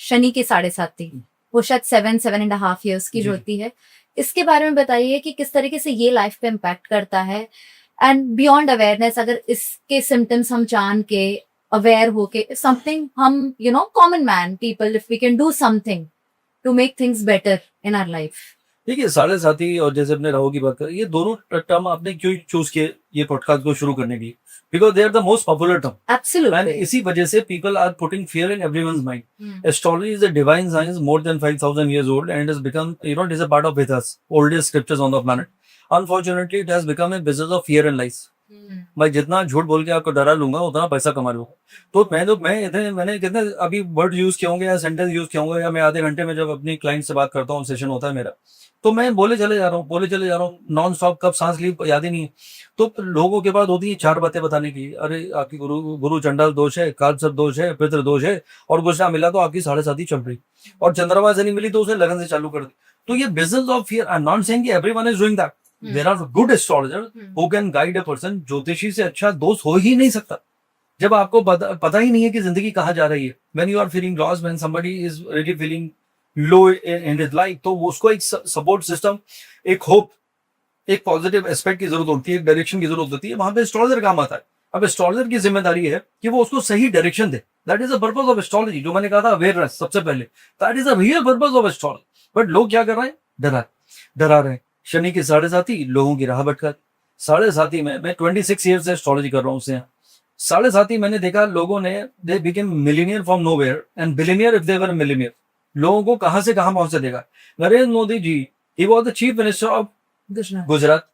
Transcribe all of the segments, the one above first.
शनि के 7.5, वो शायद 7.5 years की जो होती है, इसके बारे में बताइए कि किस तरीके से ये लाइफ पे इम्पैक्ट करता है। एंड बियॉन्ड अवेयरनेस, अगर इसके सिम्टम्स हम जान के अवेयर होके समथिंग हम common man people, if we can do something to make things better in our life. देखिए, साढ़े साथी और जैसे अपने राहु की बात करें, ये दोनों टर्म आपने क्यों चूज किए ये पॉडकास्ट को शुरू करने की? Because they are the most popular term. Absolutely. इसी वजह से people are putting fear in everyone's mind. Astrology is a divine science more than 5000 years old and it has become, it is a part of Vedas, oldest scriptures on the planet. Unfortunately, it has become a business of fear and lies. मैं जितना झूठ बोल के आपको डरा लूंगा उतना पैसा कमा लूंगा। तो मैंने कितने अभी वर्ड यूज किए होंगे या सेंटेंस यूज किए होंगे, या मैं आधे घंटे में जब अपनी क्लाइंट से बात करता हूँ, सेशन होता है मेरा, तो मैं बोले चले जा रहा हूँ नॉन स्टॉप, कब सांस ली याद ही नहीं है। तो लोगों के पास होती है 4 बातें बताने की। अरे आपकी गुरु चंडाल दोष है, कालसर्प दोष है, पितृ दोष है, और कुछ ना मिला तो आपकी 7.5 चल रही, और चंद्रमा से नहीं मिली तो उसे लगन से चालू कर दी। तो ये business of fear. I am not saying everyone is doing that. There are good astrologer who can guide a person. ज्योतिषी से अच्छा दोस्त हो ही नहीं सकता जब आपको पता ही नहीं है कि जिंदगी कहाँ जा रही है। When you are feeling lost, when somebody is really feeling low in his life, तो उसको एक सपोर्ट सिस्टम, एक होप, एक पॉजिटिव एस्पेक्ट की जरूरत होती है, एक डायरेक्शन की जरूरत होती है। वहां पे एस्ट्रोलॉजर काम आता है। अब एस्ट्रोलॉजर की जिम्मेदारी है कि वो उसको सही direction they. That is the purpose of astrology. जो मैंने कहा था अवेयरनेस सबसे पहले, that is the real purpose of astrology. But लोग क्या कर रहे हैं? डरा रहे हैं। शनि के 7.5 लोगों की राह भटका। 7.5 में मैं 26 ईयर से एस्ट्रोलॉजी कर रहा हूँ उससे। 7.5 मैंने देखा लोगों ने, they became millionaire from nowhere and billionaire if they were millionaire. लोगों को कहां से कहां पहुंचा देगा। Narendra Modi ji, he was the chief minister of Gujarat.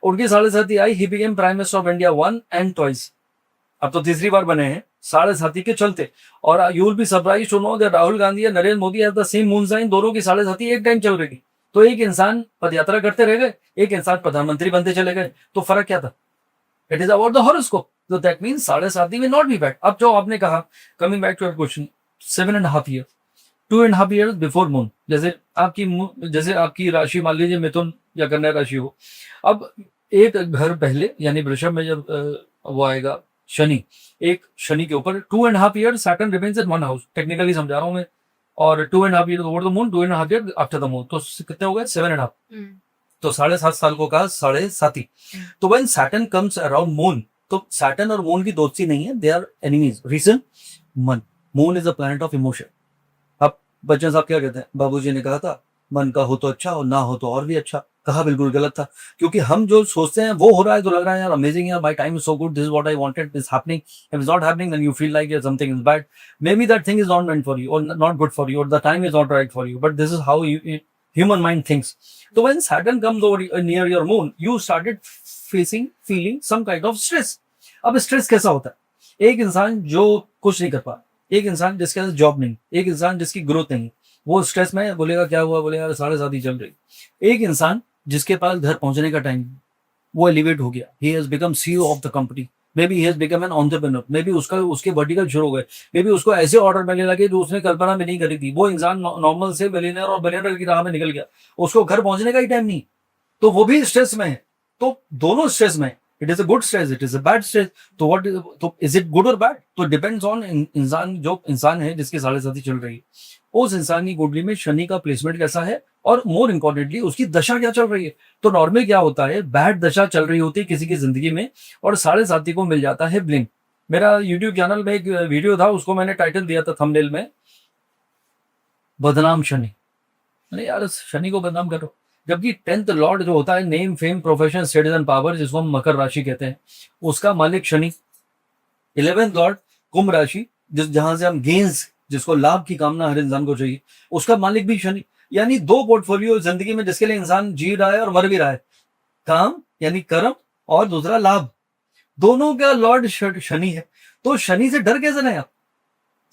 उनकी 7.5 आई, he became prime minister of India 1 and 2। अब तो तीसरी बार बने हैं 7.5 के चलते। और you will be surprised to know that Rahul Gandhi और Narendra Modi have the same moon sign. दोनों की 7.5 एक टाइम चल रही। तो एक इंसान पदयात्रा करते रह गए, एक इंसान प्रधानमंत्री बनते चले गए। तो फर्क क्या था? It is about the horoscope. तो दैट मीन्स 7.5 में नॉट बी बैड। अब जो आपने कहा, coming back to your question, 7.5 years, 2.5 years before moon. जैसे आपकी राशि मान लीजिए मिथुन या कन्या राशि हो। अब एक घर पहले यानी वृषभ में जब वो आएगा शनि, एक शनि के ऊपर 2.5 years Saturn remains in 1 house. Technically समझा रहा हूं मैं। और 2.5 years over the moon, 2.5 years after the moon. तो कितने हो गए? 7.5। तो 7.5 साल को कहा 7.5। तो when Saturn comes around moon, तो सैटर्न और मून की दोस्ती नहीं है, दे आर एनिमीज। रीजन? मन। Moon is a planet of emotion. अब बच्चन साहब क्या कहते हैं? बाबूजी ने कहा था मन का हो तो अच्छा और ना हो तो और भी अच्छा। कहा बिल्कुल गलत था, क्योंकि हम जो सोचते हैं वो हो रहा है तो लग रहा है यार अमेजिंग, यार my time is so good, this is what I wanted, this happening. If it's not happening then you feel like something is bad. Maybe that thing is not meant for you or not good for you, or the time is not right for you, but this is how human mind thinks. So when Saturn comes over near your moon, you started feeling some kind of stress. अब stress कैसा होता है? एक इंसान जो कुछ नहीं कर पा, एक इंसान जिसके पास जॉब नहीं, एक इंसान जिसकी ग्रोथ नहीं, वो स्ट्रेस में बोलेगा क्या हुआ? बोलेगा यार 7.5 चल रही। एक इंसान जिसके पास घर पहुंचने का टाइम, वो एलिवेट हो गया, he has become CEO of the company, maybe he has become an entrepreneur, maybe उसके वर्टिकल शुरू हो गए, maybe उसको ऐसे ऑर्डर मिलने लगे जो उसने कल्पना में नहीं करी थी। वो इंसान नॉर्मल से बिलियनर और बिलियनर की राह में निकल गया, उसको घर पहुंचने का ही टाइम नहीं, तो वो भी स्ट्रेस में है। तो दोनों स्ट्रेस में, it is a good stress, it is a bad stress. तो इज इट गुड और बैड? तो डिपेंड्स ऑन इंसान। जो इंसान है जिसकी 7.5 चल रही है, उस इंसान की कुंडली में शनि का प्लेसमेंट कैसा है, और मोर इंपॉर्टेंटली उसकी दशा क्या चल रही है। तो नॉर्मली क्या होता है, बैड दशा चल रही होती है किसी की जिंदगी में, और 7.5 को मिल जाता है ब्लिंक। मेरा यूट्यूब चैनल में एक वीडियो था, उसको मैंने टाइटल दिया था थंबनेल में, बदनाम शनि। अरे यार शनि को बदनाम करो, जबकि 10th लॉर्ड जो होता है, name fame profession status and power, जिसको हम मकर राशि कहते हैं, उसका मालिक शनि। 11th लॉर्ड कुंभ राशि, जहां से हम गेन्स, जिसको लाभ की कामना हर इंसान को चाहिए, उसका मालिक भी शनि। यानी 2 पोर्टफोलियो जिंदगी में जिसके लिए इंसान जी रहा है और मर भी रहा है, काम यानी कर्म, और दूसरा लाभ, दोनों का लॉर्ड शनि है। तो शनि से डर कैसे नहीं आप?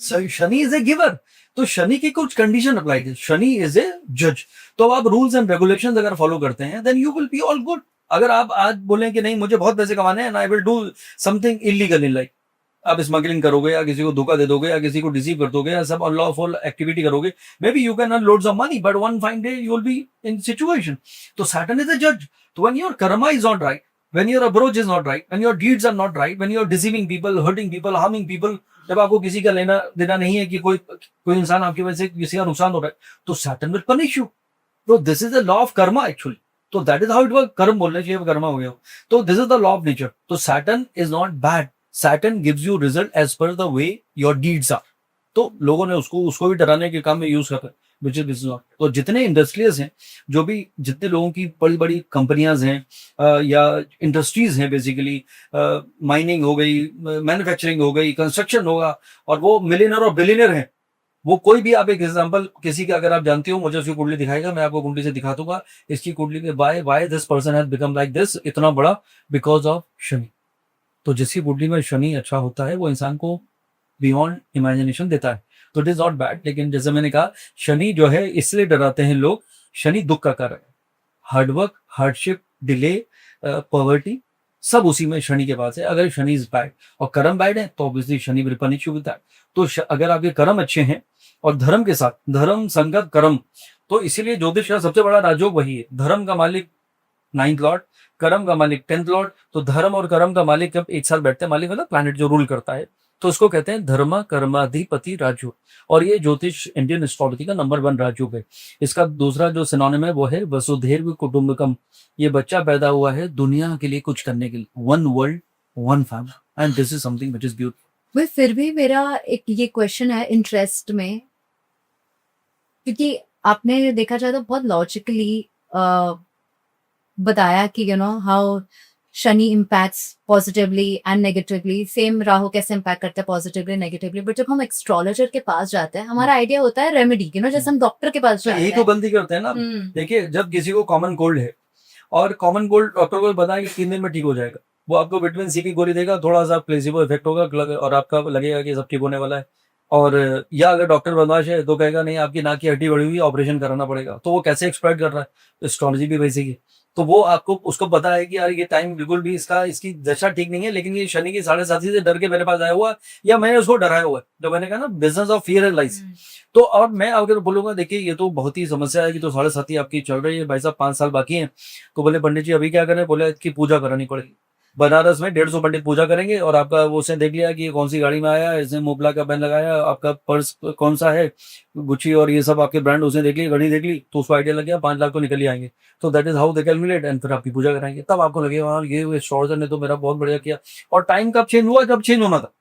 शनि इज ए गिवर, तो शनि की कुछ कंडीशन अप्लाई है। शनि इज ए जज। तो आप रूल्स एंड रेगुलेशंस अगर फॉलो करते हैं, then you will be all good. अगर आप आज बोलें कि नहीं मुझे बहुत पैसे कमाने हैं and I will do something illegal in life, आप स्मगलिंग करोगे या किसी को धोखा दे दोगे या किसी को डिसीव कर दोगे या सब अनलॉफुल एक्टिविटी करोगे, may be you can earn loads of money, but one fine day you will be in situation. तो सैटर्न इज अ जज। तो when your Karma is not right, when your approach is not right, when your deeds are not right, when you're deceiving people, hurting people, harming people, जब आपको किसी का लेना देना नहीं है कि कोई इंसान आपकी वजह से किसी का नुकसान हो रहा है, तो सैटर्न विल पनिश यू। तो this is the law of karma actually. तो that is how it work. कर्म बोलना चाहिए, कर्मा हो गया। तो this is the law of nature. तो Saturn is not bad. Saturn gives you result as per the way your deeds are. तो लोगों ने उसको भी डराने के काम में यूज करते हैं, विच इज दिस नॉट। तो जितने इंडस्ट्रियल्स हैं, जो भी जितने लोगों की बड़ी बड़ी कंपनियां हैं या इंडस्ट्रीज हैं, बेसिकली माइनिंग हो गई, मैन्युफैक्चरिंग हो गई, कंस्ट्रक्शन होगा, और वो मिलियनर और बिलियनर हैं, वो कोई भी, आप एक एग्जांपल किसी का अगर आप जानते हो, मुझे उसकी कुंडली दिखाएगा, मैं आपको कुंडली से दिखा दूंगा इसकी कुंडली में why this person has become like this, इतना बड़ा, बिकॉज ऑफ शनि। तो जिसकी कुंडली में शनि अच्छा होता है वो इंसान को बियॉन्ड इमेजिनेशन देता है। तो इट इज नॉट बैड। लेकिन जैसे मैंने कहा, शनि जो है इसलिए डराते हैं लोग, शनि दुख का कारण है। हार्डवर्क, हार्डशिप, डिले, पॉवर्टी, सब उसी में शनि के पास है। अगर शनि इज बैड और कर्म बैड है तो obviously Shani will punish you with that. तो अगर आपके कर्म अच्छे हैं और धर्म के साथ, धर्म संगत कर्म, तो इसीलिए ज्योतिष का सबसे बड़ा राजयोग वही है। धर्म का मालिक 9th लॉर्ड, कर्म का मालिक 10th लॉर्ड। तो धर्म और कर्म का मालिक जब एक साथ बैठते हैं, मालिक मतलब प्लैनेट जो रूल करता है, तो उसको कहते हैं धर्म कर्माधिपति राजयोग। और ये ज्योतिष इंडियन एस्ट्रोलॉजी का नंबर 1 राजयोग है। इसका दूसरा जो सिनोनिम है वो है वसुधैव कुटुंबकम। ये बच्चा पैदा हुआ है दुनिया के लिए कुछ करने के लिए, 1 world 1 family, and this is something which is beautiful. वह फिर भी मेरा एक ये क्वेश्चन है इंटरेस्ट में, क्योंकि आपने देखा जाए तो बहुत लॉजिकली बताया कि how Shani impacts positively and negatively, same Rahu कैसे इम्पैक्ट करता है पॉजिटिवली नेगेटिवली। बट जब हम एस्ट्रोलॉजर के पास जाते हैं, हमारा आइडिया होता है रेमेडी, जैसे हम डॉक्टर के पास जाते यही हैं। तो गलती करते हैं ना। देखिए, जब किसी को कॉमन कोल्ड है और कॉमन कोल्ड डॉक्टर को बताया कि 3 दिन में ठीक हो जाएगा, वो आपको विटामिन सी की गोली देगा, थोड़ा सा प्लेसिबो इफेक्ट होगा और आपका लगेगा कि सब ठीक होने वाला है। और या अगर डॉक्टर बदमाश है तो कहेगा नहीं, आपकी नाक की हड्डी बढ़ी हुई, ऑपरेशन कराना पड़ेगा। तो वो कैसे एक्सप्लॉइट कर रहा है? एस्ट्रोलॉजी भी वैसे ही है। तो वो आपको उसको पता है कि यार ये टाइम बिल्कुल भी इसकी दशा ठीक नहीं है, लेकिन ये शनि की 7.5 से डर के मेरे पास आया हुआ, या मैंने उसको डराया हुआ है। जो मैंने कहा ना, बिजनेस ऑफ फियर एंड लाइस। तो और मैं अगर बोलूंगा, देखिए ये तो बहुत ही समस्या है कि तो 7.5 आपकी चल रही है, भाई साहब 5 साल बाकी हैं। तो बोले पंडित जी अभी क्या करें? बोले इसकी पूजा करानी पड़ेगी। बनारस में 150 पंडित पूजा करेंगे, और आपका वो उसने देख लिया कि ये कौन सी गाड़ी में आया है, इसने मोबला का बैन लगाया, आपका पर्स कौन सा है, गुच्ची और ये सब आपके ब्रांड उसने देख ली, घड़ी देख ली, तो उसको आइडिया लग गया 5 लाख तो निकल ही आएंगे। तो that is how they calculate, and फिर आपकी पूजा कराएंगे। तब आपको लगेगा हाँ, ये एस्ट्रोलॉजर ने तो मेरा बहुत बढ़िया किया। और टाइम कब चेंज हुआ? जब चेंज होना था।